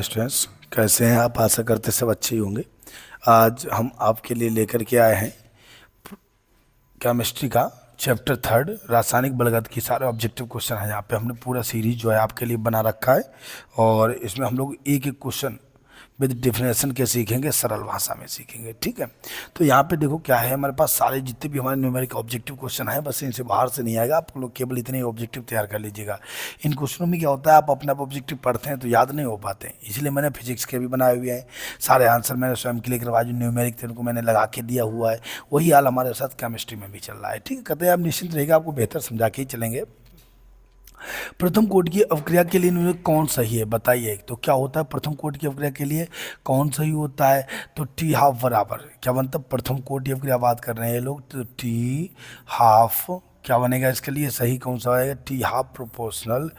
Hi students, कैसे हैं आप? आशा करते सब अच्छे ही होंगे। आज हम आपके लिए लेकर के आए हैं केमिस्ट्री का चैप्टर 3 रासायनिक बलगत की सारे ऑब्जेक्टिव क्वेश्चन है। यहाँ पे हमने पूरा सीरीज जो है आपके लिए बना रखा है और इसमें हम लोग एक एक क्वेश्चन विद डेफिनेशन के सीखेंगे, सरल भाषा में सीखेंगे। ठीक है, तो यहाँ पे देखो क्या है, हमारे पास सारे जितने भी हमारे न्यूमेरिक ऑब्जेक्टिव क्वेश्चन है, बस इनसे बाहर से नहीं आएगा। आप लोग केवल इतने ही ऑब्जेक्टिव तैयार कर लीजिएगा। इन क्वेश्चनों में क्या होता है, आप अपना ऑब्जेक्टिव पढ़ते हैं तो याद नहीं हो पाते हैं, इसलिए मैंने फिजिक्स के भी बनाए हुए हैं। सारे आंसर मैंने स्वयं क्लियर करवा, जो न्यूमेरिक थे उनको मैंने लगा के दिया हुआ है। वही हाल हमारे साथ केमिस्ट्री में भी चल रहा है। ठीक है, कहते हैं आप निश्चिंत रहेगा, आपको बेहतर समझा के ही चलेंगे। प्रथम कोटि की अवक्रिया के लिए इन्होंने कौन सही है बताइए। तो क्या होता है प्रथम कोटि की अवक्रिया के लिए कौन सही होता है? तो टी हाफ बराबर क्या बनता है, प्रथम कोटि अवक्रिया बात कर रहे हैं ये लोग, तो टी हाफ क्या बनेगा इसके लिए? सही कौन सा आएगा? टी हाफ प्रोपोर्शनल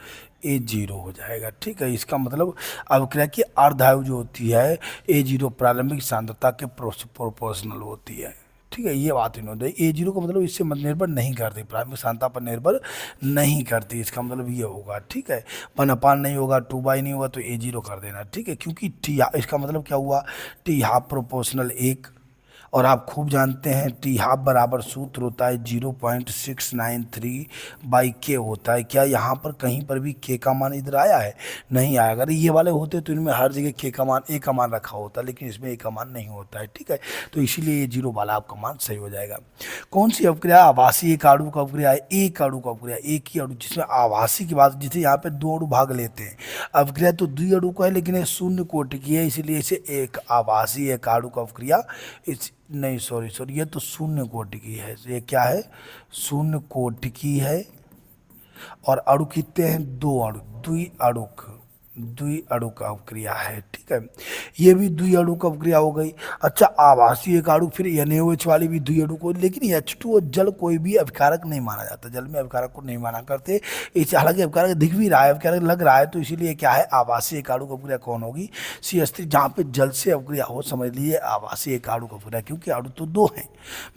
ए जीरो हो जाएगा। ठीक है, इसका मतलब अवक्रिया की अर्धायु जो होती है ए जीरो प्रारंभिक सांद्रता के प्रोपोर्शनल होती है। ठीक है, ये बात इन्होंने ए जीरो का मतलब इससे निर्भर नहीं करती, प्रारंभिक सांद्रता पर निर्भर नहीं करती, इसका मतलब ये होगा। ठीक है, 1/, नहीं होगा 2/, नहीं होगा तो ए जीरो कर देना। ठीक है, क्योंकि टी इसका मतलब क्या हुआ, टी हाफ प्रोपोर्शनल 1, और आप खूब जानते हैं टी हाफ बराबर सूत्र होता है 0.693/k होता है। क्या यहाँ पर कहीं पर भी के का मान इधर आया है? नहीं आया। अगर ये वाले होते तो इनमें हर जगह के का मान ए का मान रखा होता, लेकिन इसमें ए का मान नहीं होता है। ठीक है, तो इसीलिए ये जीरो वाला आपका मान सही हो जाएगा। कौन सी अवक्रिया आभासी एक अणु का अवक्रिया है? एक अणु का अवक्रिया, एक ही अणु जिसमें आभासी की बात, जिसे यहाँ पे दो अणु भाग लेते हैं। अवक्रिया तो द्वि अणु का है, लेकिन ये शून्य कोटि की है, इसीलिए इसे एक आभासी एक अणु का अवक्रिया इस नहीं सॉरी ये तो शून्य कोटि की है। ये क्या है? शून्य कोटि की है। और अणु कितने हैं? दो अणु, द्वि अणु का अवक्रिया है। ठीक है, ये भी द्वि अणु का अवक्रिया हो गई। अच्छा, आभासी एक अणु, फिर NaOH वाली भी द्वि अणु को, लेकिन H2O जल कोई भी अभिकारक नहीं माना जाता, जल में अभिकारक को नहीं माना करते। इसे हालांकि अभिकारक दिख भी रहा है, अभिकारक लग रहा है, तो इसीलिए क्या है, आभासी एक अणु का अवक्रिया कौन होगी? CH3। जहाँ पे जल से अवक्रिया हो समझ लीजिए आभासी एक अणु का अवक्रिया, क्योंकि अणु तो दो हैं,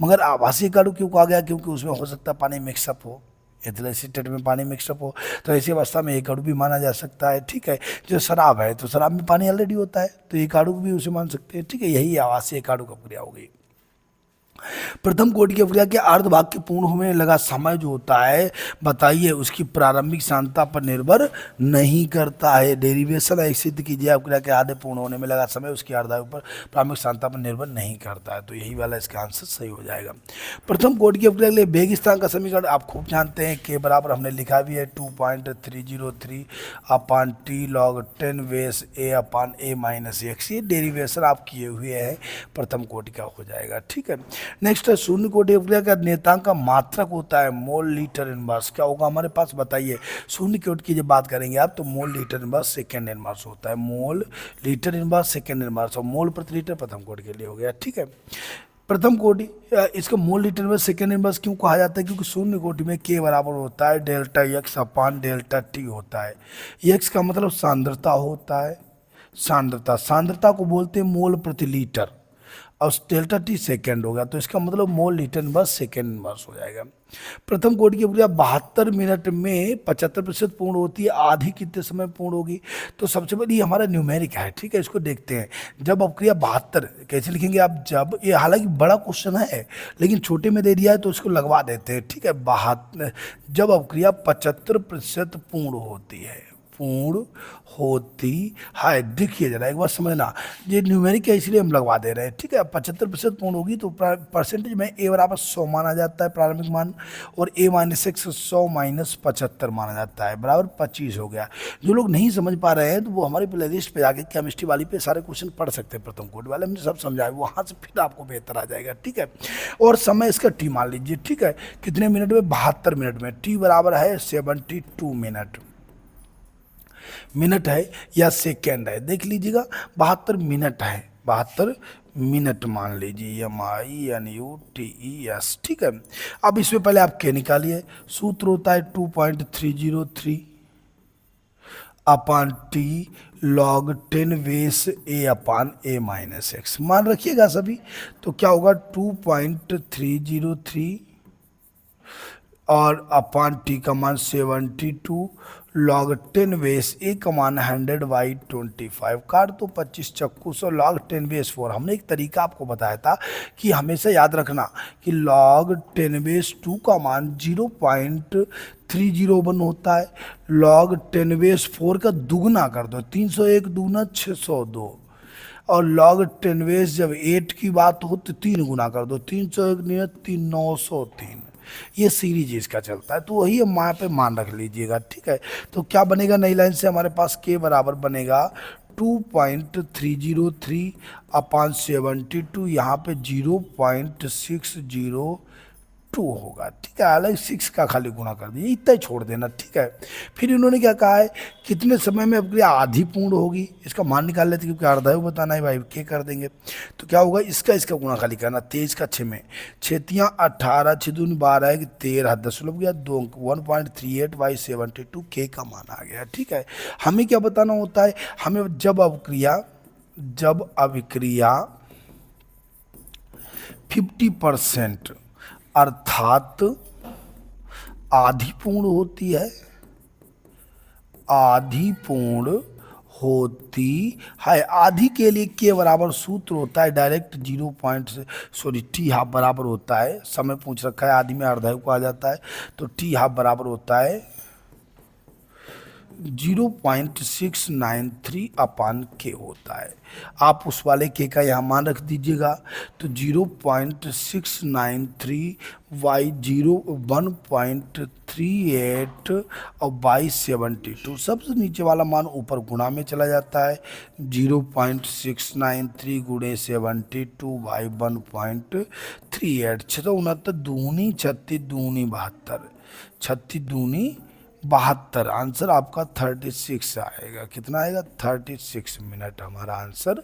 मगर आभासी एक अणु क्यों कहा गया? क्योंकि उसमें हो सकता है पानी मिक्सअप हो, एथिल एसीटेट में पानी मिक्सअप हो, तो ऐसी अवस्था में एक अणु भी माना जा सकता है। ठीक है, जो शराब है तो शराब में पानी ऑलरेडी होता है, तो एक अणु भी उसे मान सकते हैं। ठीक है, यही आवासीय एक अणु का प्रक्रिया हो गई। प्रथम कोटि की अवक्रिया के अर्धभाग के पूर्ण होने लगा समय जो होता है, बताइए, उसकी प्रारंभिक सांद्रता पर निर्भर नहीं करता है। डेरिवेशन है, सिद्ध कीजिए अवक्रिया के आधे पूर्ण होने में लगा समय उसकी अर्धायु पर प्रारंभिक सांद्रता पर निर्भर नहीं करता है, तो यही वाला इसका आंसर सही हो जाएगा। प्रथम कोटि की अवक्रिया के लिए वेग स्थिरांक का समीकरण आप खूब जानते हैं, के बराबर हमने लिखा भी है 2.303/t log 10 बेस a/a-x। ये डेरिवेशन आप किए हुए हैं, प्रथम कोटि का हो जाएगा। ठीक है, नेक्स्ट है शून्य कोटि अवक्रिया का नियतांक का मात्रक होता है मोल लीटर इनवर्स। क्या होगा हमारे पास बताइए? शून्य कोटि की जब बात करेंगे आप, तो mole litre inverse second inverse होता है, mole litre inverse second inverse, और मोल प्रति लीटर प्रथम कोटि के लिए हो गया। ठीक है, प्रथम कोटि इसका mole litre inverse second inverse क्यों कहा जाता है? क्योंकि शून्य कोटि में के बराबर होता है डेल्टा x/डेल्टा t होता है। x का मतलब सांद्रता होता है, सांद्रता को बोलते हैं मोल प्रति लीटर, और डेल्टा टी सेकेंड हो गया, तो इसका मतलब mole litre inverse second inverse हो जाएगा। प्रथम कोटि की अवक्रिया 72 मिनट में 75% पूर्ण होती है, आधी कितने समय पूर्ण होगी? तो सबसे पहले हमारा न्यूमेरिक है। ठीक है, इसको देखते हैं। जब अवक्रिया 72 कैसे लिखेंगे आप? जब, ये हालांकि बड़ा क्वेश्चन है लेकिन छोटे में दे दिया है तो इसको लगवा देते हैं। ठीक है, 72 जब अवक्रिया 75% पूर्ण होती है, पूर्ण होती है, देखिए जरा एक बार समझना, ये न्यूमेरिक है इसलिए हम लगवा दे रहे हैं। ठीक है, 75% पूर्ण होगी तो परसेंटेज में a बराबर 100 माना जाता है प्रारंभिक मान, और a-x 100 - 75 माना जाता है, बराबर 25 हो गया। जो लोग नहीं समझ पा रहे हैं तो वो हमारी प्ले लिस्ट पर जाके केमिस्ट्री वाली पे सारे क्वेश्चन पढ़ सकते हैं, प्रथम कोटि वाले हमने सब समझाया, वहाँ से फिर आपको बेहतर आ जाएगा। ठीक है, और समय इसका टी मान लीजिए। ठीक है, कितने मिनट में? 72 मिनट में। टी बराबर है 72 मिनट है या सेकेंड है, देख लीजिएगा। 72 मिनट है, 72 मिनट मान लीजिए, MINUTES। ठीक है, अब इसमें पहले आप के निकालिए। सूत्र होता है 2.303/t log 10 बेस a/a-x। मान रखिएगा सभी, तो क्या होगा 2.303 और अपान टी का मान 72 लॉग 10 बेस ए का मान 100/25 काट तो 25 चक्कू सो लॉग 10 बेस 4। हमने एक तरीका आपको बताया था कि हमेशा याद रखना कि लॉग 10 बेस 2 का मान 0.301 होता है। लॉग 10 बेस 4 का दुगना कर दो, 301 दूना 602। और लॉग 10 बेस जब 8 की बात हो तो 3 गुना कर दो, 301 3 903। ये सीरीज इसका चलता है, तो वही हम यहाँ पे मान रख लीजिएगा, ठीक है। तो क्या बनेगा नई लाइन से हमारे पास के बराबर बनेगा 2.303 अपॉन 72, यहाँ पे 0.602 होगा, ठीक है। अलग 6 का खाली गुणा कर दिए, इतना ही छोड़ देना, ठीक है। फिर इन्होंने क्या कहा है, कितने समय में अपक्रिया आधी पूर्ण होगी, इसका मान निकाल लेते क्योंकि अर्धा बताना है भाई, क्या कर देंगे। तो क्या होगा, इसका गुणा खाली करना, 23 का 6 में 6 18 6 दूनी 12 13 दशमलव गया 2 1.38/72 के का मान आ गया, ठीक है। हमें क्या बताना होता है, हमें जब अभिक्रिया 50% अर्थात आधी पूर्ण होती है, आधी पूर्ण होती है, आधी के लिए के बराबर सूत्र होता है डायरेक्ट 0. टी हाफ बराबर होता है, समय पूछ रखा है आधी में अर्धायु को आ जाता है, तो टी हाफ बराबर होता है 0.693 अपान के होता है। आप उस वाले के का यहाँ मान रख दीजिएगा, तो 0.693 बाई 1.38 और बाई 72, सबसे नीचे वाला मान ऊपर गुणा में चला जाता है, 0.693 गुणे 72 बाई 1.38, 669 दूनी 36 दूनी 72, 36 दूनी 72, आंसर आपका 36 आएगा। कितना आएगा, 36 मिनट हमारा आंसर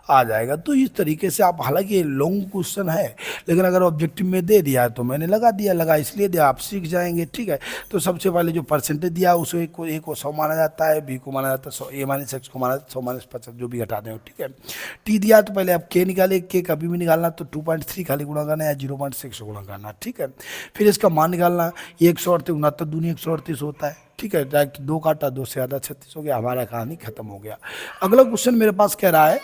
आ जाएगा। तो इस तरीके से आप, हालांकि ये लॉन्ग क्वेश्चन है लेकिन अगर ऑब्जेक्टिव में दे दिया है तो मैंने लगा इसलिए दिया, आप सीख जाएंगे, ठीक है। तो सबसे पहले जो परसेंटेज दिया उसे ए को 100 माना जाता है, बी को माना जाता है 100, ए माइनस एक्स को माना जाता है 100 - 50, जो भी घटा दें, ठीक है। टी दिया तो पहले आप के निकाले, के कभी भी निकालना तो 2.3 खाली गुणा करना या 0.6 गुणा करना, ठीक है। फिर इसका मान निकालना, 138 दूनी 138 होता है, ठीक है। डायरेक्ट 2 काटा, 2 से ज़्यादा 36 हो गया, हमारा कहानी खत्म हो गया। अगला क्वेश्चन मेरे पास कह रहा है,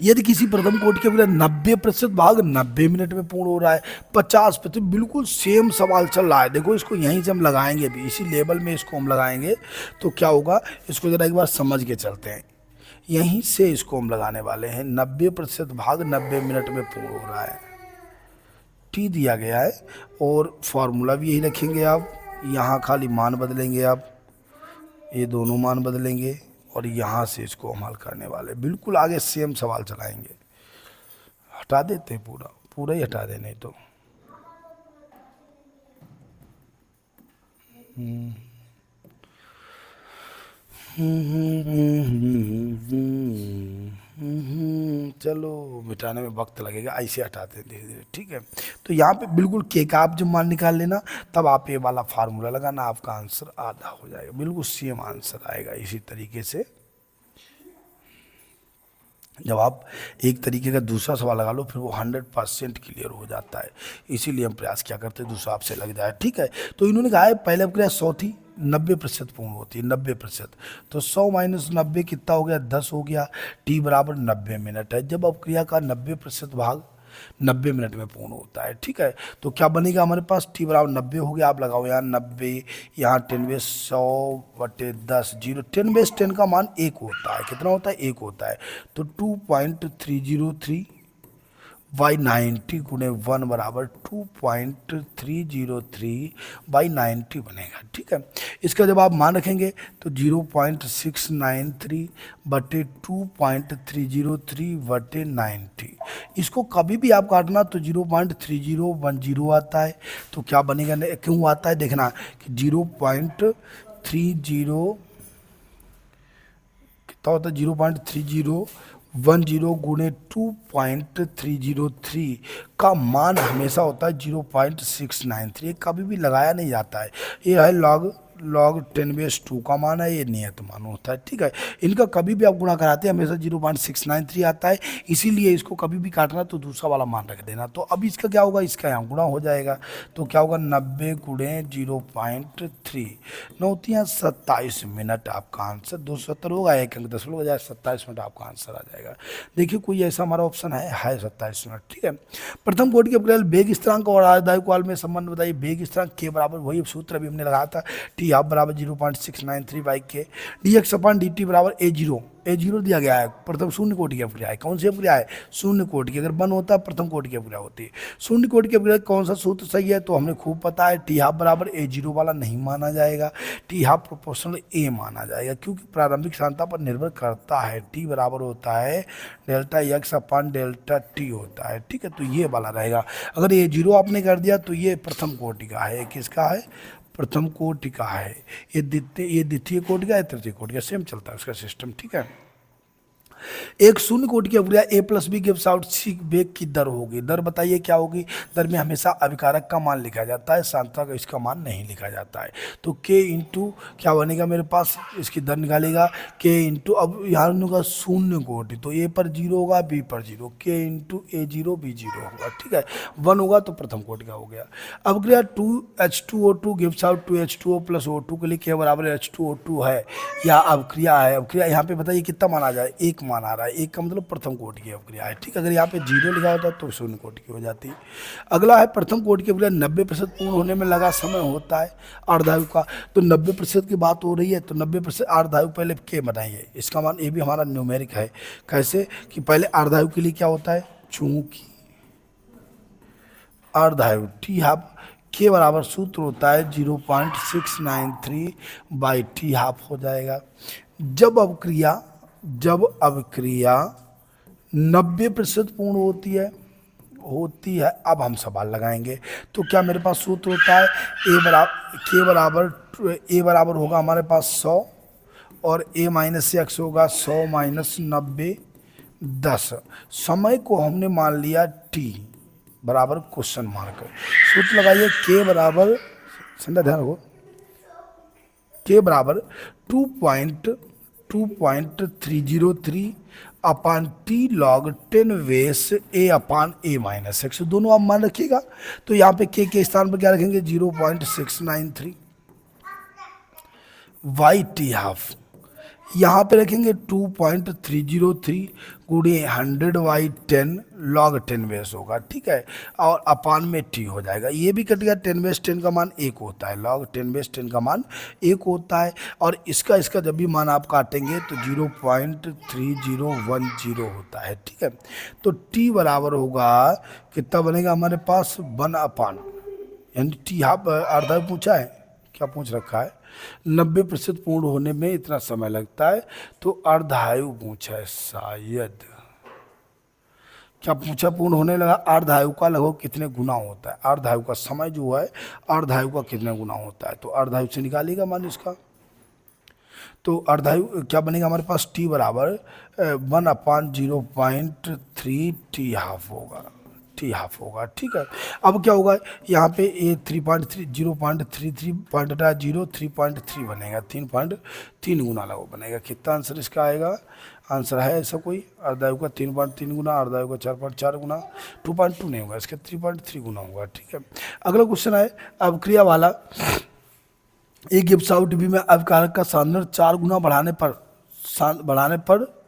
यदि किसी प्रथम कोटि के 90% भाग 90 मिनट में पूर्ण हो रहा है, 50%, बिल्कुल सेम सवाल चल रहा है। देखो इसको यहीं से हम लगाएंगे भी, इसी लेवल में इसको हम लगाएंगे, तो क्या होगा, इसको जरा एक बार समझ के चलते हैं। यहीं से इसको हम लगाने वाले हैं, 90% भाग 90 मिनट में पूर्ण हो रहा है, टी दिया गया है, और फॉर्मूला भी यही रखेंगे आप, यहाँ खाली मान बदलेंगे आप, ये दोनों मान बदलेंगे, और यहाँ से इसको हम हल करने वाले, बिल्कुल आगे सेम सवाल चलाएंगे। हटा देते हैं, पूरा ही हटा दें, नहीं तो चलो मिटाने में वक्त लगेगा, ऐसे हटाते हैं धीरे धीरे, ठीक है। तो यहाँ पे बिल्कुल के का आप जब मान निकाल लेना, तब आप ये वाला फार्मूला लगाना, आपका आंसर आधा हो जाएगा, बिल्कुल सेम आंसर आएगा। इसी तरीके से जब आप एक तरीके का दूसरा सवाल लगा लो, फिर वो 100% क्लियर हो जाता है। इसीलिए हम प्रयास क्या करते हैं, दूसरा आपसे लग जाए, ठीक है। तो इन्होंने कहा है पहले अपक्रिया 100 थी, 90% पूर्ण होती है, 90%, तो 100 - 90 कितना हो गया, 10 हो गया, टी बराबर 90 मिनट है। जब अपक्रिया का 90% भाग 90 मिनट में पूर्ण होता है, ठीक है। तो क्या बनेगा हमारे पास, टी बराबर 90 हो गया, आप लगाओ यहाँ 90, यहाँ 10 × 100/10, 10 का मान 1 होता है, कितना होता है, 1 होता है, तो 2.303 बाई 90 गुणे 1 बराबर 2.303 बाई 90 बनेगा, ठीक है। इसका जब आप मान रखेंगे तो 0.693 बटे 2.303/90, इसको कभी भी आप काटना तो 0.3010 आता है। तो क्या बनेगा, क्यों आता है देखना कि 0.30 कितना होता है, 0.3010 गुणे 2.303 का मान हमेशा होता है 0.693, कभी भी लगाया नहीं जाता है। ये है लॉग log 10⁻² का मान है, ये नियत मान होता है, ठीक है। इनका कभी भी आप गुणा कराते हैं हमेशा 0.693 आता है, इसीलिए इसको कभी भी काटना तो दूसरा वाला मान रख देना। तो अब इसका क्या होगा, इसका यहाँ गुणा हो जाएगा, तो क्या होगा 90 गुणे 0.3 होती है 27 मिनट, आपका आंसर 270 होगा, एक अंक 10 हो जाए 27 मिनट आपका आंसर आ जाएगा। देखिए कोई ऐसा हमारा ऑप्शन है 27 मिनट, ठीक है। प्रथम कोटि के अपग्रेल वेग स्थिरांक और आधायु काल में संबंध बताइए। वेग स्थिरांक के बराबर वही सूत्र अभी हमने लगाया था, टी हाफ बराबर 0.693 बाई के, D x upon D T बराबर ए जीरो दिया गया है। प्रथम शून्य कोटि की अपक्रिया है, कौन सी अपक्रिया है, शून्य कोटि की। अगर वन होता है प्रथम कोटि की अपक्रिया होती है। शून्य कोटि की अपक्रिया कौन सा सूत्र सही है, तो हमने खूब पता है टी हाफ बराबर ए0 वाला नहीं माना जाएगा, टी हाफ प्रोपोर्शनल ए माना जाएगा, क्योंकि प्रारंभिक सांद्रता पर निर्भर करता है। टी बराबर होता है delta x upon delta T होता है, ठीक है। तो ये वाला रहेगा। अगर ए0 आपने कर दिया तो ये प्रथम कोटि का है, किसका है, प्रथम कोटि का है। ये द्वितीय कोटि का है, तृतीय कोटि का, सेम चलता है उसका सिस्टम, ठीक है। एक शून्य कोटि की अपक्रिया ए प्लस बी गिव्स आउट सी वेग की दर होगी। दर बताइए क्या होगी, दर में हमेशा अभिकारक का मान लिखा जाता है, सांद्रता का इसका मान नहीं लिखा जाता है। तो के इंटू क्या बनेगा मेरे पास, इसकी दर निकालेगा के इंटू, अब यहाँ होगा शून्य कोटि तो ए पर 0 होगा, बी पर 0, के इंटू A0 B0 होगा, ठीक है। 1 होगा तो प्रथम कोटि का हो गया। अपक्रिया 2H2O2 gives out 2H2O plus O2 के लिए के बराबर H2O2 है या अपक्रिया है। अपक्रिया यहाँ पे बताइए कितना मान आ जाए, एक मान आ रहा है, एक का मतलब प्रथम कोटि की अपक्रिया है, ठीक। अगर यहाँ पे 0 लिखा होता तो शून्य कोटि की हो जाती। अगला है प्रथम कोटि की अपक्रिया 90% पूर्ण होने में लगा समय होता है अर्धायु का। तो 90% की बात हो रही है तो 90% अर्धायु पहले के बनाइए, इसका मान ये भी हमारा न्यूमेरिक है। कैसे कि पहले अर्धायु के लिए क्या होता है, चूंकि अर्धायु टी हाफ के बराबर सूत्र होता है 0.693 बाई टी हाफ हो जाएगा। जब अवक्रिया 90% पूर्ण होती है। अब हम सवाल लगाएंगे तो क्या मेरे पास सूत्र होता है ए बराबर होगा हमारे पास 100 और ए माइनस एक्स होगा 100 माइनस 90 10। समय को हमने मान लिया टी बराबर क्वेश्चन मार्क। सूत्र लगाइए के बराबर, संध्या ध्यान रखो, के बराबर 2.303 अपान टी लॉग 10 वेस ए अपान ए माइनस एक्स, दोनों आप मान रखिएगा। तो यहाँ पे के स्थान पर क्या रखेंगे 0.693 वाई टी हाफ, यहाँ पे रखेंगे 2.303 गुणे 100/10 log 10 बेस होगा, ठीक है। और अपान में टी हो जाएगा, ये भी कट गया। 10/10 का मान 1 होता है, log 10/10 का मान 1 होता है। और इसका जब भी मान आप काटेंगे तो 0.3010 होता है, ठीक है। तो टी बराबर होगा कितना बनेगा हमारे पास 1 अपान, यानी टी हाफ अर्धा पूछा है, क्या पूछ रखा है 90% पूर्ण होने में इतना समय लगता है, तो अर्धायु पूछा है शायद। क्या पूछा, पूर्ण होने लगा अर्धायु का लगभग कितने गुना होता है, अर्धायु का समय जो है अर्धायु का कितने गुना होता है। तो अर्धायु से निकालेगा मान इसका, तो अर्धायु क्या बनेगा हमारे पास टी बराबर 1 अपान 0.3 टी हाफ होगा, टी हाफ होगा, ठीक है। अब क्या होगा यहाँ पे ये 3.3 3.3 बनेगा, 3.3 गुना लगभग बनेगा। कितना आंसर इसका आएगा, आंसर है ऐसा कोई, अर्धायु का 3.3 गुना, अर्धायु का 4.4 गुना, 2.2 नहीं होगा, इसका 3.3 गुना होगा, ठीक है। अगला क्वेश्चन है अवक्रिया वाला। एक गिब्स आउट भी में अवकारक का सांद्रण 4 गुना बढ़ाने पर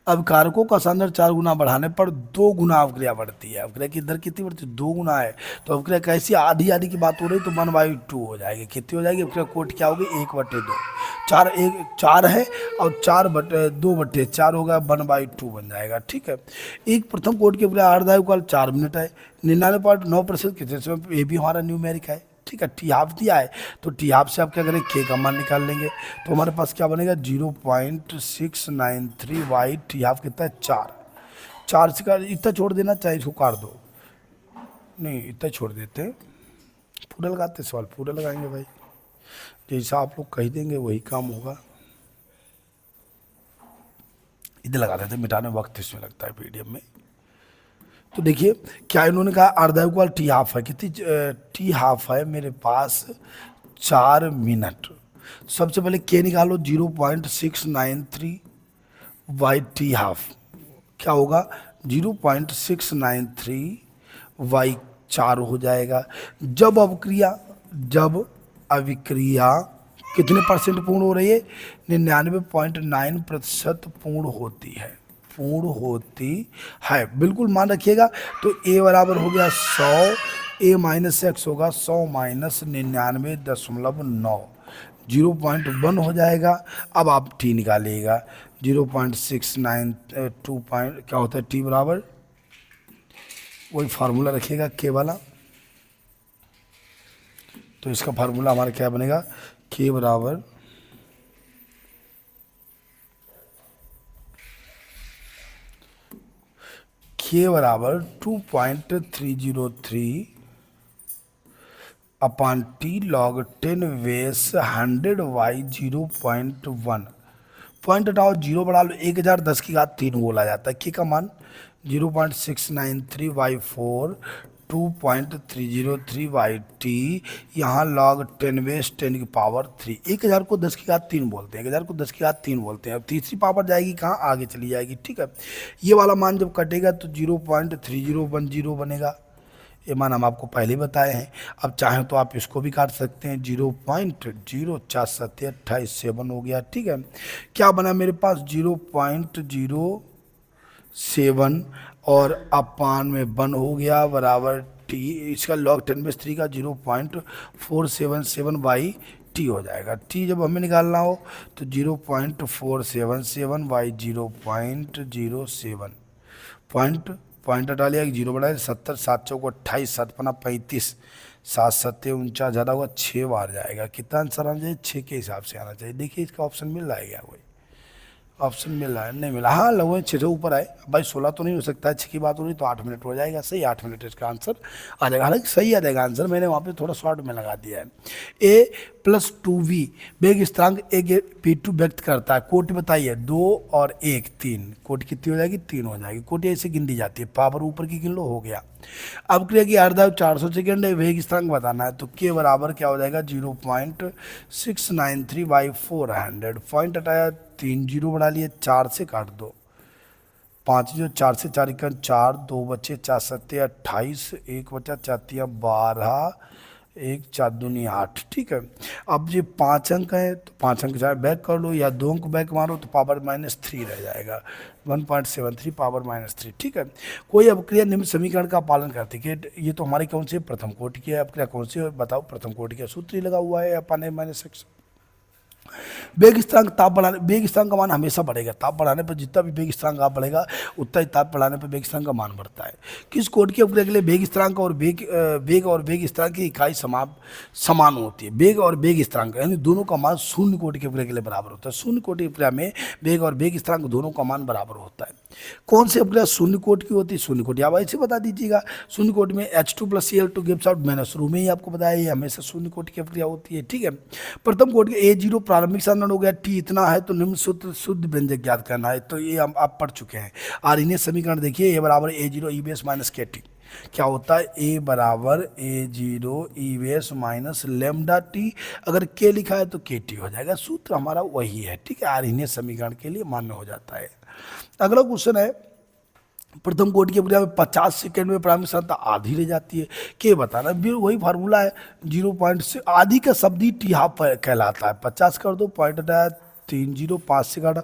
अवकारकों का सांद्रण 4 गुना बढ़ाने पर 2 गुना अवक्रिया बढ़ती है। अवक्रिया की दर कितनी बढ़ती है, 2 गुना है। तो अवक्रिया कैसी, आधी आधी की बात हो रही तो 1/2 हो जाएगी। कितनी हो जाएगी अवक्रिया कोट क्या होगी 1/2, 4 है और 2/4 होगा, 1/2 बन जाएगा, ठीक है। एक प्रथम कोट की अवक्रिया अर्धायु काल 4 मिनट है। 99.9% कितने समय, ये भी हमारा न्यूमेरिक है, ठीक है। टी हाफ दिया है तो टी हाफ से आप क्या करें के का मान निकाल लेंगे, तो हमारे पास क्या बनेगा 0.693 वाई टी हाफ कितना है 4 से काट, इतना छोड़ देना चाहे इसको काट दो, नहीं इतना छोड़ देते हैं, पूरा लगाते सवाल पूरा लगाएंगे भाई, जैसा आप लोग कह देंगे वही काम होगा। इधर लगा देते, मिटाने वक्त इसमें लगता है पीडीएफ में। तो देखिए क्या इन्होंने कहा अर्धायु काल टी हाफ है, कितनी टी हाफ है मेरे पास 4 मिनट। सबसे पहले के निकालो 0.693 बाई टी हाफ, क्या होगा 0.693 बाई 4 हो जाएगा। जब अभिक्रिया कितने परसेंट पूर्ण हो रही है, 99.9% पूर्ण होती है, बिल्कुल मान रखिएगा। तो ए बराबर हो गया 100, ए माइनस एक्स होगा 100 माइनस 99.9, 0.1 हो जाएगा। अब आप टी निकालिएगा 0.692 क्या होता है टी बराबर, वही फार्मूला रखिएगा के वाला। तो इसका फार्मूला हमारा क्या बनेगा, के बराबर के बराबर 2.303 upon T log 10 base 100 Y 0.1। Point हटाओ, जीरो बढ़ा लो, 1010 की घात 3 बोला जाता है। के का मान 0.693 बाई 4, 2.303 बाई टी, यहाँ लॉग 10 बेस 10 की पावर 3। 1000 को 10 की घात 3 बोलते हैं, 1000 को 10 की घात 3 बोलते हैं। अब तीसरी पावर जाएगी कहाँ, आगे चली जाएगी, ठीक है। ये वाला मान जब कटेगा तो 0.3010 बनेगा। ये मान हम आपको पहले बताए हैं। अब चाहें तो आप इसको भी काट सकते हैं, 0.047827 हो गया, ठीक है। क्या बना मेरे पास 0.07 और अपान में 1 हो गया बराबर टी, इसका लॉग 10 बेस 3 का 0.477 बाई टी हो जाएगा। टी जब हमें निकालना हो तो 0.477 बाई 0.07 पॉइंट हटा लिया, 0 बढ़ाए 70, 7 चौक 28, 7 पना 35, 7 सत्ते 49, ज़्यादा हुआ 6 बार जाएगा। कितना आंसर आना चाहिए, 6 के हिसाब से आना चाहिए। देखिए इसका ऑप्शन मिल रहा है क्या, कोई ऑप्शन मिल रहा है, नहीं मिला, हाँ लगभग 6 से ऊपर आए। भाई 16 तो नहीं हो सकता है, 6 की बात हो रही तो 8 मिनट हो जाएगा, सही 8 मिनट इसका आंसर आ जाएगा। हालांकि सही आ जाएगा आंसर, मैंने वहाँ पे थोड़ा शॉर्ट में लगा दिया है। ए प्लस 2v वेग स्थिरांक P2 व्यक्त करता है। कोटि बताइए, 2 और 1 3, कोटि कितनी हो जाएगी, 3 हो जाएगी। कोटि ऐसे गिन दी जाती है, पावर ऊपर की गिन लो, हो गया। अब क्रिया की अर्धायु 400 सेकेंड है, वेग स्थिरांक बताना है। तो के बराबर क्या हो जाएगा 0.693 बाई 400। पॉइंट हटाया, 3 0 बढ़ा लिए, 4 से काट दो, 5 जो 4 से 4 इक्का 4, 2 बचे 4 सत्ते 28, 1 बचा 4 तिया 12, 1 4 दूनी 8, ठीक है। अब ये 5 अंक है तो 5 अंक चाहे बैक कर लो या 2 अंक बैक मारो तो पावर -3 रह जाएगा, 1.73 पावर -3, ठीक है। कोई अपक्रिया निम्न समीकरण का पालन करती है कि ये तो हमारी कौन सी प्रथम कोटि की है, अपक्रिया कौन सी है बताओ, प्रथम कोटि का सूत्र ही लगा हुआ है अपन -x। वेग स्थिरांक ताप बढ़ाने, वेग स्थिरांक का मान हमेशा बढ़ेगा, ताप बढ़ाने पर जितना भी वेग स्थिरांक आप बढ़ेगा उतना ही ताप बढ़ाने पर वेग स्थिरांक का मान बढ़ता है। किस कोटि की अपक्रिया के लिए वेग स्थिरांक और वेग स्थिरांक की इकाई समान होती है। वेग और वेग स्थिरांक यानी दोनों का मान शून्य कोटि की अपक्रिया के लिए बराबर होता है। शून्य कोटि की अपक्रिया में वेग और वेग स्थिरांक दोनों का मान बराबर होता है। कौन सी अपक्रिया शून्य कोटि की होती है, शून्य कोटि आप ऐसे बता दीजिएगा। शून्य कोटि में H2 + Cl2 gives out minus, शुरू में ही आपको बताया ये हमेशा शून्य कोटि की अपक्रिया होती है, ठीक है। प्रथम कोटि का A0 प्रारंभिक साधन हो गया, टी इतना है तो निम्न सूत्र शुद्ध व्यंजक ज्ञात करना है, तो ये हम आप पढ़ चुके हैं। और इन्हें समीकरण देखिए, ए बराबर A0 E base minus KT, क्या होता है ए बराबर A0 E base minus lambda T, अगर के लिखा है तो KT हो जाएगा, सूत्र हमारा वही है, ठीक है। और इन्हें समीकरण के लिए मान्य हो जाता है। अगला क्वेश्चन है, प्रथम कोटि की अपक्रिया में 50 सेकेंड में प्रारंभिक सांद्रता आधी रह जाती है, के बताना। फिर वही फार्मूला है, 0.6 आधी का शब्द ही टी हाफ कहलाता है। 50 कर दो, पॉइंट हटाया 3 0, 5 से काटा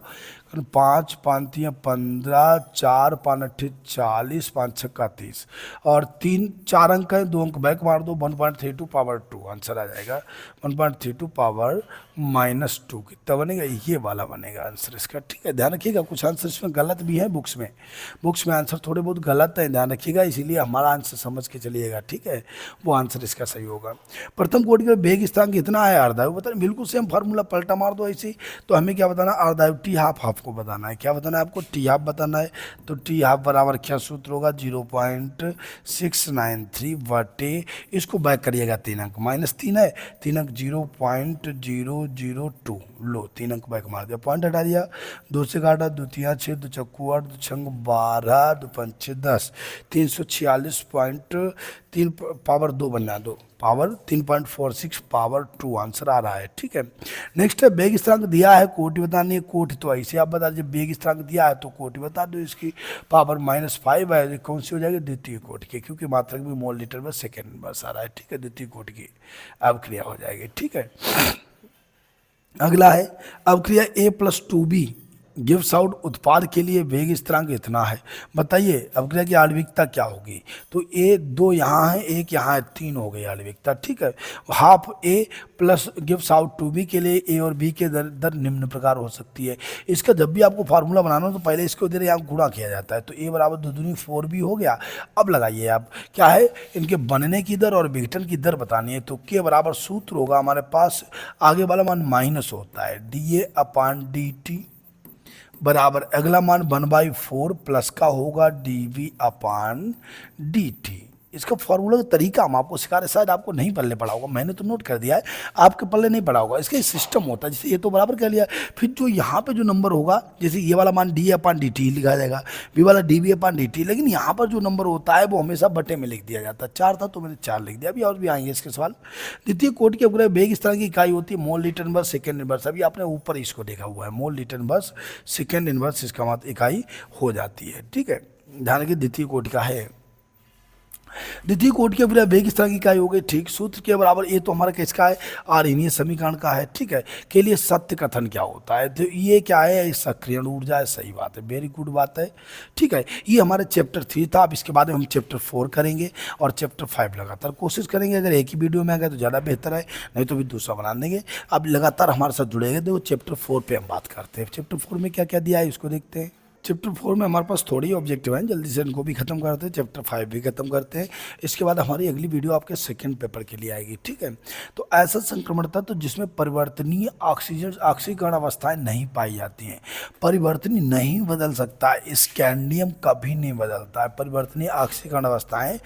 5 5 3 15, 4 5 8 40, 5 6 30 और 3 4 अंक है, 2 अंक बैक मार दो, 1.32 पावर 2 आंसर आ जाएगा, 1.32 पावर -2 कितना बनेगा, ये वाला बनेगा आंसर इसका, ठीक है। ध्यान रखिएगा कुछ आंसर इसमें गलत भी है, बुक्स में आंसर थोड़े बहुत गलत है, ध्यान रखिएगा, इसीलिए हमारा आंसर समझ के चलिएगा, ठीक है। वो आंसर इसका सही होगा। प्रथम कोटि का वेग स्थिरांक कितना है अर्धायु, बता बिल्कुल सेम फार्मूला पलटा मार दो ऐसे ही, तो हमें क्या बताना, अर्धायु टी हाफ आपको बताना है। क्या बताना है आपको? टी हाफ बताना है। तो टी हाफ बराबर क्या सूत्र होगा? 0.693 बटे, इसको बैक करिएगा 3 अंक, -3 है, 3 अंक 0.002, लो 3 अंक बैक मार दिया, पॉइंट हटा दिया, 2 से काटा, 2 तिया 6, 2 चक्कू 8, 2 छंग 12, 2 पंचे 10, 346.3 पावर 2 बनना, 2 पावर 3.46 पावर 2 आंसर आ रहा है। ठीक है, नेक्स्ट है बेग स्थिरांक दिया है, कोटि बतानी है। कोटि तो ऐसे आप बता दीजिए, बेग स्थिरांक दिया है तो कोटि बता दो, इसकी पावर -5 है, कौन सी हो जाएगी? द्वितीय कोटि की, क्योंकि मात्रक भी मोल लीटर में सेकेंड बस आ रहा है। ठीक है, द्वितीय कोटि की अब क्रिया हो जाएगी। ठीक है, अगला है अब क्रिया A+2B गिव्स आउट उत्पाद के लिए वेग स्थिरांक इतना है। बताइए अब क्रिया की आणविकता क्या होगी? तो ए 2 यहाँ है, 1 यहाँ है, 3 हो गई आणविकता। ठीक है, half A plus gives out 2B के लिए ए और बी के दर निम्न प्रकार हो सकती है। इसका जब भी आपको फार्मूला बनाना हो तो पहले इसको इधर यहाँ गुणा किया जाता है, तो A बराबर 2 दूनी 4B हो गया। अब लगाइए आप, क्या है? इनके बनने की दर और विघटन की दर बतानी है। तो के बराबर सूत्र होगा हमारे पास, आगे वाला मान माइनस होता है dA/dt बराबर अगला मान 1/4 प्लस का होगा dV/dt। इसका फॉर्मूला का तरीका हम आपको सिखा रहे, शायद आपको नहीं पल्ले पड़ा होगा, मैंने तो नोट कर दिया है, आपके पल्ले नहीं पड़ा होगा। इसका सिस्टम होता है, जैसे ये तो बराबर कर लिया, फिर जो यहाँ पे जो नंबर होगा, जैसे ये वाला मान dA/dt लिखा जाएगा, बी वाला dV/dt, लेकिन यहाँ पर जो नंबर होता है वो हमेशा बटे में लिख दिया जाता है। 4 था तो मैंने 4 लिख दिया। अभी और भी आएंगे इसके सवाल। द्वितीय कोटि के अपग्रह वेग इस तरह की इकाई होती है mole litre inverse second inverse. अभी आपने ऊपर इसको देखा हुआ है, mole litre inverse second inverse इसका मात्र इकाई हो जाती है। ठीक है, ध्यान रखिए द्वितीय कोटि का है। द्वितीय कोटि के अपग्रह वेग इस तरह की इकाई हो गई। ठीक, सूत्र के बराबर ये तो हमारा किसका है? आर्यनीय समीकरण का है। ठीक है, के लिए सत्य कथन क्या होता है? तो ये क्या है? सक्रियण ऊर्जा है। सही बात है, वेरी गुड बात है। ठीक है, ये हमारे चैप्टर 3 था। अब इसके बाद हम चैप्टर 4 करेंगे और चैप्टर 5 लगातार कोशिश करेंगे। अगर एक ही वीडियो में आ गया तो ज़्यादा बेहतर है, नहीं तो भी दूसरा बना देंगे। अब लगातार हमारे साथ जुड़ेंगे। देखो चैप्टर 4 पे हम बात करते हैं। चैप्टर 4 में क्या क्या दिया है इसको देखते हैं। चैप्टर 4 में हमारे पास थोड़ी ऑब्जेक्टिव हैं, जल्दी से इनको भी खत्म करते हैं, चैप्टर 5 भी खत्म करते हैं। इसके बाद हमारी अगली वीडियो आपके सेकंड पेपर के लिए आएगी। ठीक है, तो ऐसा संक्रमण था तो जिसमें परिवर्तनीय ऑक्सीकरण अवस्थाएं नहीं पाई जाती हैं। परिवर्तनीय नहीं बदल सकता है, स्कैंडियम कभी नहीं बदलता है। परिवर्तनीय ऑक्सीकरण अवस्थाएं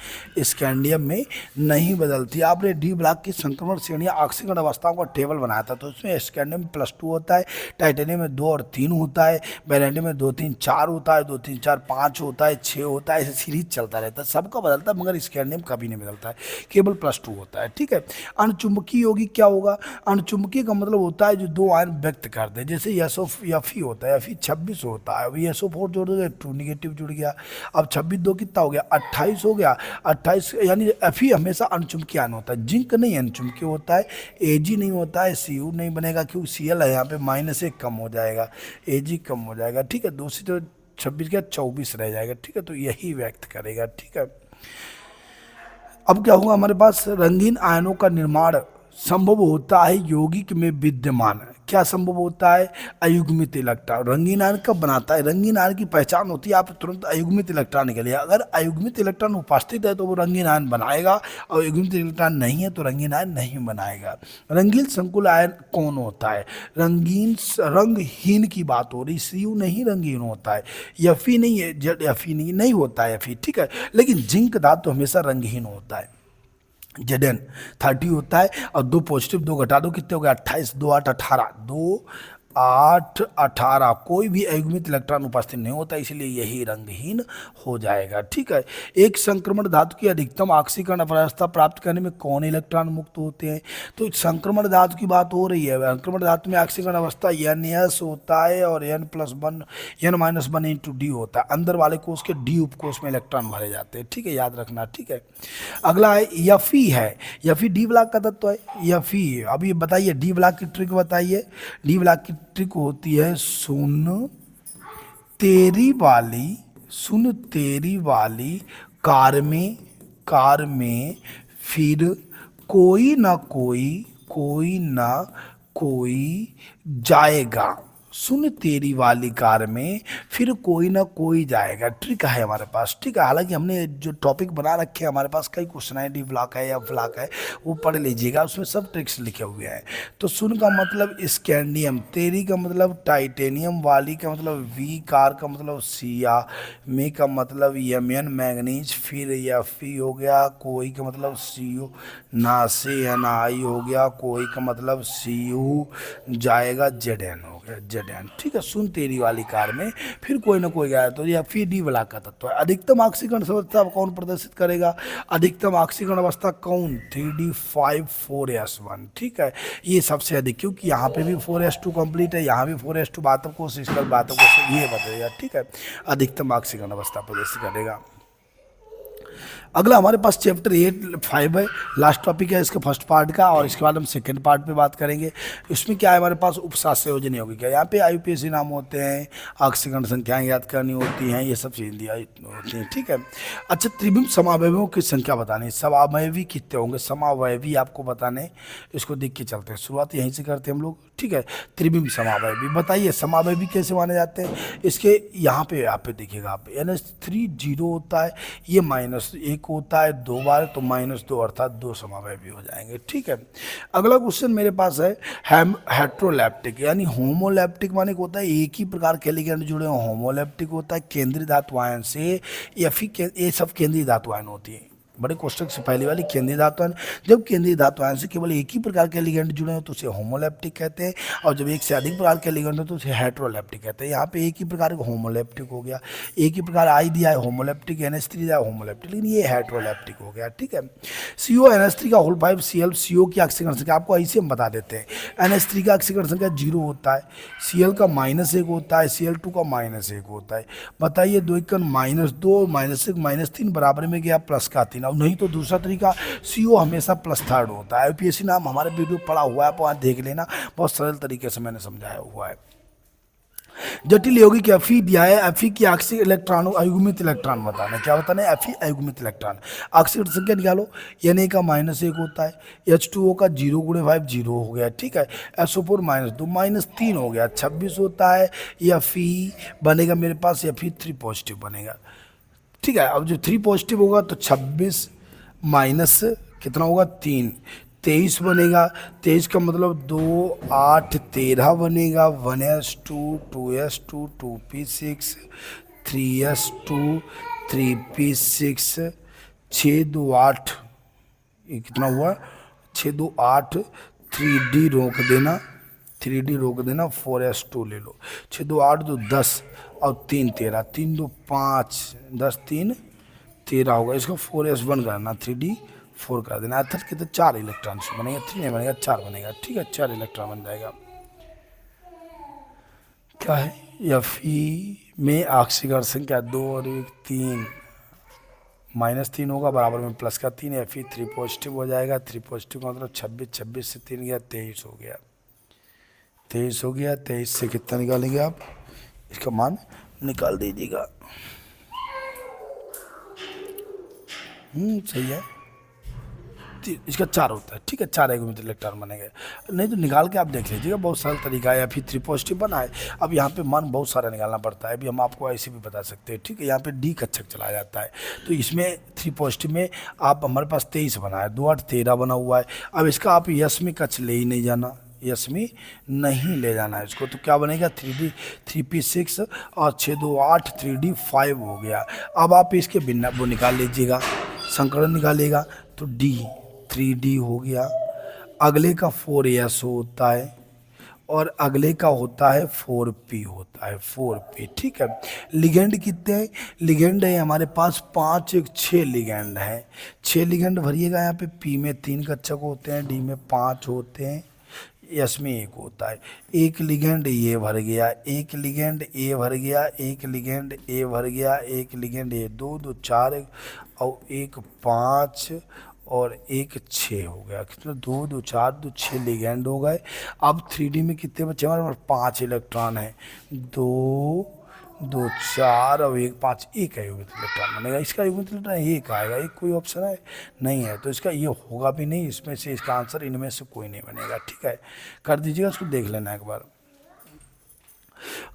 स्कैंडियम में नहीं बदलती। आपने डी ब्लॉक की संक्रमण श्रेणियाँ ऑक्सीकरण अवस्थाओं का टेबल बनाया था, तो उसमें स्कैंडियम में +2 होता है, टाइटेनियम में 2 और 3 होता है, बेरिलियम में 2, 3, 4 होता है, 2, 3, 4, 5 होता है, 6 होता है, ऐसे सीरीज चलता रहता है। सबका बदलता है मगर स्कैंडियम कभी नहीं बदलता है, केवल +2 होता है। ठीक है, अणुचुंबकीय यौगिक क्या होगा? अणुचुंबकीय का मतलब होता है जो 2 आयन व्यक्त करते हैं, जैसे Fe होता है, Fe 26 होता है, SO4 जोड़ दोगे 2 निगेटिव जुड़ गया। अब 26 2 कितना हो गया? 28 हो गया। 28 यानी Fe हमेशा अणुचुंबकीय आयन होता है। जिंक नहीं अणुचुंबकीय होता है, Ag नहीं होता है, Cu नहीं बनेगा क्योंकि Cl है, यहाँ पे -1 कम हो जाएगा, Ag कम हो जाएगा। ठीक है, दूसरी तो 26 का 24 रह जाएगा। ठीक है, तो यही व्यक्त करेगा। ठीक है, अब क्या होगा हमारे पास? रंगीन आयनों का निर्माण संभव होता है यौगिक में विद्यमान। क्या संभव होता है? अयुग्मित इलेक्ट्रॉन। रंगीन आयन कब बनाता है? रंगीन आयन की पहचान होती है आप तुरंत अयुग्मित इलेक्ट्रॉन के लिए। अगर अयुग्मित इलेक्ट्रॉन उपस्थित है तो वो रंगीन आयन बनाएगा, और अयुग्मित इलेक्ट्रॉन नहीं है तो रंगीन आयन नहीं बनाएगा। रंगीन संकुल आयन कौन होता है? रंगहीन की बात हो रही, Cu नहीं रंगीन होता है, Fe नहीं है, Fe नहीं होता है Fe। ठीक है, लेकिन जिंक धातु हमेशा रंगहीन होता है। Zn 30 होता है और 2 पॉजिटिव 2 घटा दो कितने हो गए? 28, 2 8 18, 2 8 18। कोई भी अयुग्मित इलेक्ट्रॉन उपस्थित नहीं होता, इसलिए यही रंगहीन हो जाएगा। ठीक है, एक संक्रमण धातु की अधिकतम ऑक्सीकरण अवस्था प्राप्त करने में कौन इलेक्ट्रॉन मुक्त होते हैं? तो संक्रमण धातु की बात हो रही है। संक्रमण धातु में ऑक्सीकरण अवस्था Ns होता है और N+1 N-1 × D होता है। अंदर वाले कोष के D उपकोष में इलेक्ट्रॉन भरे जाते हैं। ठीक है, याद रखना। ठीक है, अगला है Fe है। Fe डी ब्लॉक का तत्व है। Fe, अभी बताइए डी ब्लॉक की ट्रिक बताइए। डी ब्लॉक की ट्रिक होती है सुन तेरी वाली कार में फिर कोई ना कोई जाएगा। सुन तेरी वाली कार में फिर कोई ना कोई जाएगा। ट्रिक है हमारे पास, ठीक है। हालांकि हमने जो टॉपिक बना रखे हैं, हमारे पास कई क्वेश्चन है, डी ब्लॉक है या ब्लॉक है, वो पढ़ लीजिएगा, उसमें सब ट्रिक्स लिखे हुए हैं। तो सुन का मतलब स्कैंडियम, तेरी का मतलब टाइटेनियम, वाली का मतलब वी, कार का मतलब सिया, मे का मतलब यमन मैग्नीज, फिर या फी हो गया, कोई का मतलब सी यू, ना से या ना आई हो गया, कोई का मतलब सी यू जाएगा जेड एन हो गया, जेड एन, ठीक है। सुन तेरी वाली कार में फिर कोई ना कोई गया, तो या फिर डी ब्लॉक का तत्व है। अधिकतम ऑक्सीकरण अवस्था कौन प्रदर्शित करेगा? अधिकतम ऑक्सीकरण अवस्था कौन? 3D54S1, ठीक है। ये सबसे अधिक, क्योंकि यहाँ पे भी 4S2 कंप्लीट है, यहाँ भी 4S2, बातों को कोशिश कर, बातों को ये बताइएगा, ठीक है। अधिकतम ऑक्सीकरण अवस्था प्रदर्शित करेगा। अगला हमारे पास चैप्टर 8-5 है, लास्ट टॉपिक है इसका फर्स्ट पार्ट का, और इसके बाद हम सेकंड पार्ट पे बात करेंगे। इसमें क्या है हमारे पास? उपशास्त्र योजना होगी क्या, यहाँ पे IUPAC नाम होते हैं, ऑक्सीकरण संख्याएं याद करनी होती हैं, ये सब चीज़ें दिया होती हैं, ठीक है। अच्छा, त्रिविम समावयवों की संख्या बतानी, समावयवी कितने होंगे, समावयवी आपको बताने, इसको देख के चलते हैं, शुरुआत यहीं से करते हैं हम लोग, ठीक है। त्रिविम समावयवी बताइए, समावयवी कैसे माने जाते हैं? इसके यहाँ पे देखिएगा, आप NH3 जीरो होता है, ये -1 होता है 2 बार, तो -2 अर्थात 2 समावयवी हो जाएंगे, ठीक है। अगला क्वेश्चन मेरे पास है हेट्रोलैप्टिक, यानी होमोलैप्टिक माने होता है एक ही प्रकार के लिगेंड जुड़े हो, होमोलैप्टिक होता है केंद्रीय धातु आयन से, या फिर ये सब केंद्रीय धातु आयन होती है। बड़े क्वेश्चन से पहले वाली केंद्रीय धातु आयन, जब केंद्रीय धातु आयन से केवल एक ही प्रकार के लिगेंड जुड़े हो तो उसे होमोलैप्टिक कहते हैं, और जब एक से अधिक प्रकार के लिगेंड हो तो उसे हेट्रोलैप्टिक कहते हैं। यहाँ पे एक ही प्रकार का होमोलैप्टिक हो गया, एक ही प्रकार आई दिया है होमोलैप्टिक, NH3 दिया है होमोलैप्टिक, लेकिन ये हेट्रोलैप्टिक हो गया, ठीक है। CO का होल 5 Cl, CO की ऑक्सीकरण संख्या आपको ऐसे हम बता देते हैं, NH3 का ऑक्सीकरण संख्या 0 होता है, Cl का -1 होता है, Cl2 का -1 होता है। बताइए 2 1 -2 -1 -3 बराबर में गया प्लस का 3, और नहीं तो दूसरा तरीका CO हमेशा +3 होता है। IUPAC नाम हमारे वीडियो पड़ा हुआ है, आप वहाँ देख लेना, बहुत सरल तरीके से मैंने समझाया हुआ है। जटिल यौगिक Fe दिया है, Fe की ऑक्सीजन इलेक्ट्रॉन, अयुग्मित इलेक्ट्रॉन बताना, क्या बताना है? Fe अयुग्मित इलेक्ट्रॉन, ऑक्सीकरण संख्या निकालो, Na का -1 होता है, H2O का 0 × 5 0 हो गया, ठीक है। SO4 -2 -3 हो गया, 26 होता है, या Fe बनेगा मेरे पास, या Fe 3 पॉजिटिव बनेगा, ठीक है। अब जो 3 पॉजिटिव होगा तो 26 माइनस कितना होगा 3, 23 बनेगा। 23 का मतलब 2 8 13 बनेगा, 1s2 2s2 2p6 3s2 3p6 6 2 8, ये कितना हुआ 6 2 8, 3d रोक देना, 3d रोक देना, 4s2 ले लो, 6 2 8 2 10 और 3 13, 3 2 5 10 3 13 होगा, इसको 4s1 करना, 3d 4 कर देना, अर्थात कितने 4 इलेक्ट्रॉन बनेगा, 3 नहीं बनेगा 4 बनेगा, ठीक है, 4 इलेक्ट्रॉन बन जाएगा। क्या है? Fe में ऑक्सीकरण संख्या 2 और 1 3, -3 होगा, बराबर में प्लस का 3, Fe 3 पॉजिटिव हो जाएगा, 3 पॉजिटिव का मतलब 26, 26 से 3 गया 23 हो गया, 23 हो गया। 23 से कितना निकालेंगे आप? इसका मान निकाल दीजिएगा। सही है, इसका 4 होता है, ठीक है, 4 अयुग्मित इलेक्ट्रॉन बनेंगे, नहीं तो निकाल के आप देख लीजिएगा, बहुत सरल तरीका है। Fe 3 पॉजिटिव बना है, अब यहाँ पे मान बहुत सारा निकालना पड़ता है, अभी हम आपको ऐसे भी बता सकते हैं, ठीक है। यहाँ पे D कक्षक चला जाता है, तो इसमें 3 पॉजिटिव में आप हमारे पास 23 बना है, 2 8 13 बना हुआ है। अब इसका आप यस में कक्ष ले ही नहीं जाना, यस में नहीं ले जाना है इसको, तो क्या बनेगा 3D 3p6 और 6 2 8 3D 5 हो गया। अब आप इसके बिना वो निकाल लीजिएगा, संकलन निकालेगा तो D 3D हो गया। अगले का 4s होता है, और अगले का होता है 4p होता है, 4p, ठीक है। लिगेंड कितने हैं? लिगेंड है हमारे पास 5 1 6 लिगेंड है, 6 लिगेंड भरिएगा। यहाँ पे P में 3 कक्षक होते हैं, D में 5 होते हैं, S में 1 होता है। एक लिगेंड ये भर गया, एक लिगेंड ए भर गया, एक लिगेंड ए भर गया, एक लिगेंड ए, 2 2 4 और 1 5 और 1 6 हो गया, कितना 2 2 4 2 6 लिगेंड हो गए। अब 3D में कितने बच्चे हमारे पास? 5 इलेक्ट्रॉन है, 2 2 4 और 1 5, एक अयुग्मित इलेक्ट्रॉन बनेगा। इसका अयुग्मित इलेक्ट्रॉन एक आएगा, एक कोई ऑप्शन है नहीं है, तो इसका ये होगा भी नहीं, इसमें से इसका आंसर इनमें से कोई नहीं बनेगा, ठीक है। कर दीजिएगा, उसको देख लेना एक बार।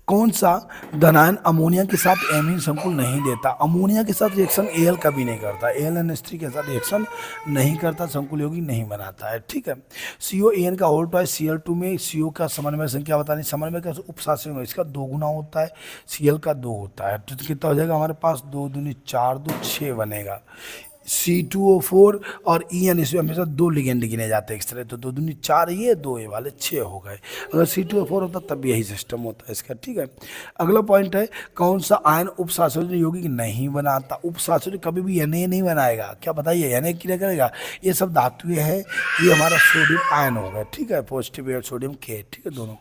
कौन सा धनायन अमोनिया के साथ एमीन संकुल नहीं देता? अमोनिया के साथ रिएक्शन एल कभी नहीं करता, AlNH3 के साथ रिएक्शन नहीं करता, संकुल यौगिक नहीं बनाता है, ठीक है। COAN का होल टॉय Cl2 में CO का समन्वय संख्या बतानी, समन्वय का उपशासन इसका 2 गुना होता है, Cl का 2 होता है, तो कितना हो जाएगा हमारे पास 2 दूनी 4 2 6 बनेगा। C2O4 और EN इसमें हमेशा 2 लिगेंड गिने जाते हैं इस तरह, तो 2 दूनी 4 ये 2 ये वाले 6 हो गए। अगर C2O4 होता तब यही सिस्टम होता है इसका, ठीक है। अगला पॉइंट है कौन सा आयन उपसाचुरेटेड यौगिक नहीं बनाता? उपसाचुरेटेड कभी भी Na नहीं बनाएगा, क्या बताइए Na क्या करेगा? ये सब धातुएं है, ये हमारा सोडियम आयन होगा, ठीक है, पॉजिटिव सोडियम K, ठीक है। दोनों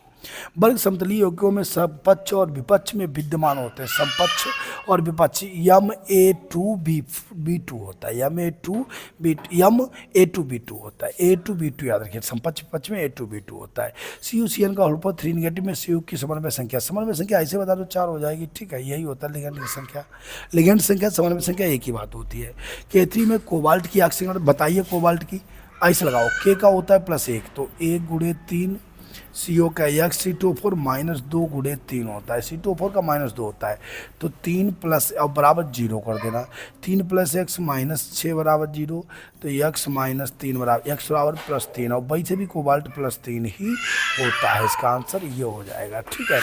वर्ग समतलीय यौगिकों में समपक्ष और विपक्ष में विद्यमान होते हैं, समपक्ष और विपक्ष Ma2B2 होता है, Ma2B2 होता है, A2B2 याद रखिए, समपक्ष विपक्ष में A2B2 होता है। CuCN का होल पर 3 नेगेटिव में CU की समन्वय संख्या ऐसे बता दो 4 हो जाएगी, ठीक है, यही होता है लिगेंड की संख्या। लिगेंड संख्या समन्वय संख्या एक ही बात होती है। K3 में कोबाल्ट की ऑक्सीजन बताइए, कोबाल्ट की ऐसे लगाओ, K का होता है +1, तो 1 × 3 CO का X C2O4 -2 × 3 होता है, C2O4 का -2 होता है, तो 3 + अब बराबर 0 कर देना, 3 + x -6 बराबर 0, तो x -3 बराबर x बराबर +3, और वही से भी कोबाल्ट +3 ही होता है, इसका आंसर ये हो जाएगा, ठीक है।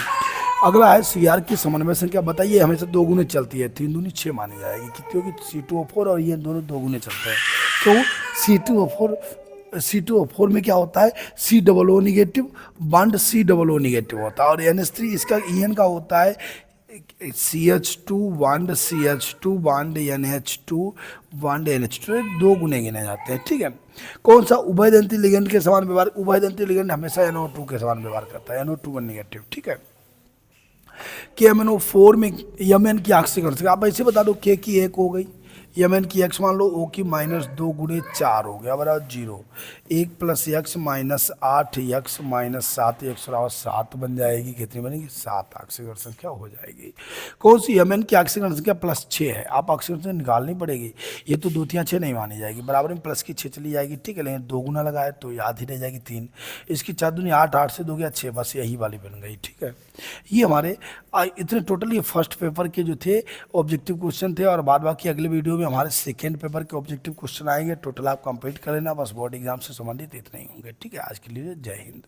अगला है CR की समन्वय संख्या बताइए, हमेशा 2 गुने चलती है, 3 दूनी 6 मानी जाएगी, क्योंकि C2O4 और ये दोनों 2 गुने चलते हैं, तो C2O4 में क्या होता है, COO negative bond COO negative होता है, और NH3 इसका EN का होता है CH2 bond CH2 bond NH2 bond NH2, 2 गुने गिने जाते हैं, ठीक है। कौन सा उभयदंती लिगेंड के समान व्यवहार? उभयदंती लिगेंड हमेशा NO2 के समान व्यवहार करता है, NO2 निगेटिव, ठीक है। KMnO4 में Mn की ऑक्सीजन संख्या आप ऐसे बता दो, K की 1 हो गई, Mn की x मान लो, O की -2 × 4 हो गया बराबर 0, 1 + x -8 x -7 x बराबर 7 बन जाएगी, कितनी बनेगी 7 ऑक्सीजन संख्या हो जाएगी। कौन सी Mn की ऑक्सीजन संख्या +6 है? आप ऑक्सीजन संख्या निकालनी पड़ेगी, ये तो 2 3 6 नहीं मानी जाएगी, बराबर में प्लस की 6 चली जाएगी, ठीक है, लेकिन 2 गुना लगाए तो याद ही रह जाएगी 3, इसकी 4 दूनी 8, 8 से 2 गया 6, बस यही वाली बन गई, ठीक है। ये हमारे इतने टोटल ये फर्स्ट पेपर के जो थे ऑब्जेक्टिव क्वेश्चन थे, और बाद बाकी अगले वीडियो में हमारे सेकेंड पेपर के ऑब्जेक्टिव क्वेश्चन आएंगे, टोटल आप कंप्लीट कर लेना, बस बोर्ड एग्जाम से संबंधित इतने ही होंगे, ठीक है। आज के लिए जय हिंद।